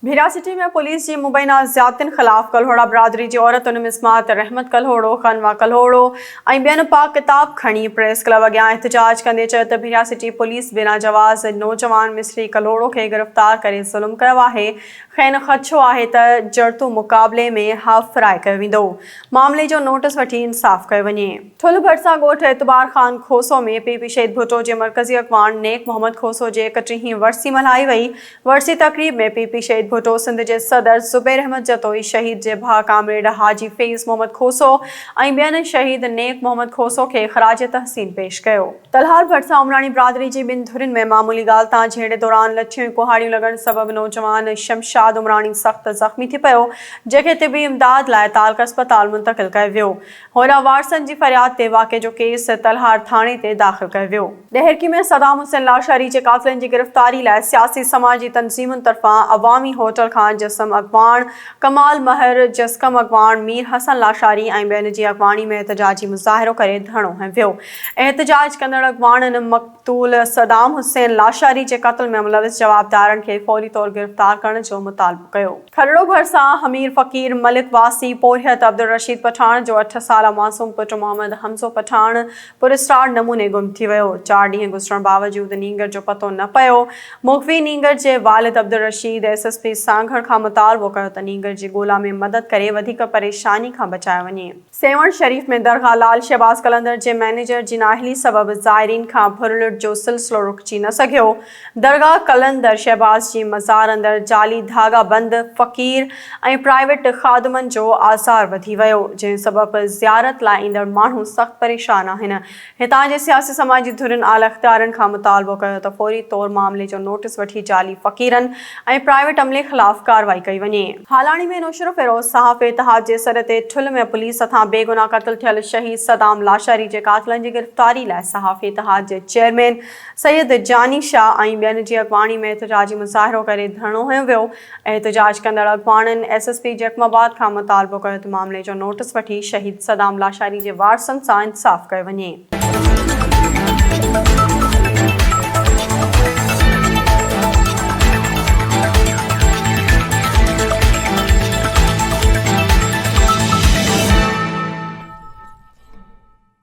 भीरा city में police जी मुबैना ज़्यादतियुनि ख़िलाफ़ कल्होड़ा बिरादरी जी औरतुनि मिसमात रहमत कल्होड़ो, खनवा कल्होड़ो ऐं ॿियनि पाक किताब खणी प्रेस क्लब अॻियां एहतजाज कंदे चयो त भीरा सिटी पुलिस बिना जवाज़ नौजवान मिस्री कल्होड़ो खे गिरफ़्तार करे ज़ुल्म कयो आहे। खेनि ख़दशो आहे त जड़तू मुक़ाबले में हाफ़ फ्राए कयो वेंदो। मामले जो नोटिस वठी इंसाफ़ कयो वञे। थुल भरिसां ॻोठ एतबार ख़ान खोसो में पीपी शहीद भुट्टो जे मरकज़ी अॻवान नेक मोहम्मद खोसो जे 31हीं वरसी मल्हाई वई। वरसी तक़रीब में पीपी शहीद भुट्टो सिंध जे सदर ज़ुबैर अहमद जतोई, शहीद जे भाउ कामरेड हाजी फैज़ मोहम्मद खोसो ऐं ॿियनि शहीद नेक मोहम्मद खोसो खे ख़राज तहसीन पेश कयो। तलहार भरिसां उमराणी बिरादरी जी ॿिनि धुरियुनि में मामूली ॻाल्हि तां झेड़े दौरान लठियूं ऐं कुहाड़ियूं लॻण सबबि नौजवान शमशाद उमराणी सख़्त ज़ख़्मी थी पियो, जंहिंखे तिबी इमदाद लाइ तालक अस्पताल मुंतक़िल कयो वियो। होॾां वारसनि जी फ़रियाद ते वाक़े जो केस तलहार थाणे ते दाख़िल कयो वियो। ॾेहरकी में सदाम हुसैन लाशारी जे क़ातिलनि जी गिरफ़्तारी लाइ सियासी समाजी तंज़ीमुनि तरफ़ां अवामी होटल खान जसम अॻवान, कमाल महर जसकम अॻवान, मीर हसन लाशारी ऐं ॿियनि जी अॻवानी में एहतजाजी मुज़ाहिरो करे धरणो हंयो वियो। एहतजाज कंदड़ अॻवाननि मक़तूल सदाम हुसैन लाशारी जे क़त्ल में मुलविस जवाबदारनि खे फौरी तौर गिरफ़्तार करण जो मुतालबो कयो। खरड़ो भरिसां हमीर फ़कीर मलिक वासी पोरियत अब्दुल रशीद पठान जो 8 साला मासूम पुटु मोहम्मद हमज़ो पठान पुरस्टार नमूने गुम थी वियो। 4 ॾींहं गुज़रण बावजूदि नींगर जो पतो न पियो। मुख़फ़ी नींगर जे वालिद अब्दुल रशीद एसएसपी सांघड़ खां मुतालबो कयो त नींगर जी ॻोल्हा में मदद करे वधीक परेशानी खां बचायो वञे। सेवण शरीफ़ में दरगाह लाल शहबाज़ कलंदर जे मैनेजर जी नाअहली सबबि ज़ाइरीन खां भुरलुट जो सिलसिलो रुकिजी न सघियो। दरगाह कलंदर शहबाज़ जी मज़ार अंदरि जाली धागा बंदि, फ़क़ीर ऐं प्राइवेट ख़ादिमनि जो आज़ार वधी वियो, जंहिं सबबि ज़ियारत लाइ ईंदड़ माण्हू सख़्त परेशान आहिनि। हितां जे सियासी समाजी धुरियुनि आला इख़्तियारनि खां मुतालबो कयो त फौरी तौर मामले जो नोटिस वठी जाली फ़क़ीरनि ऐं प्राइवेट अमले ख़िलाफ़ कार्रवाई कई वञे। हालाणी में नौशरो फ़िरोज़ सहाफ़ इतिहाद जे सर ते ठुल में पुलिस हथां बेगुनाह क़त्ल थियल शहीद सदाम लाशारी जे क़ातिलनि जी गिरफ़्तारी लाइ सहाफ़ इतिहाद जे चेयरमैन सैयद जानी शाह ऐं ॿियनि जी अॻवानी में एहतजाजी मुज़ाहिरो करे धरणो हंयो वियो। एहतजाज कंदड़ अॻवाननि एसएसपी जैकमाबाद खां मुतालबो कयो त मामले जो नोटिस वठी शहीद सदाम लाशारी जे वारसनि सां इंसाफ़ कयो वञे।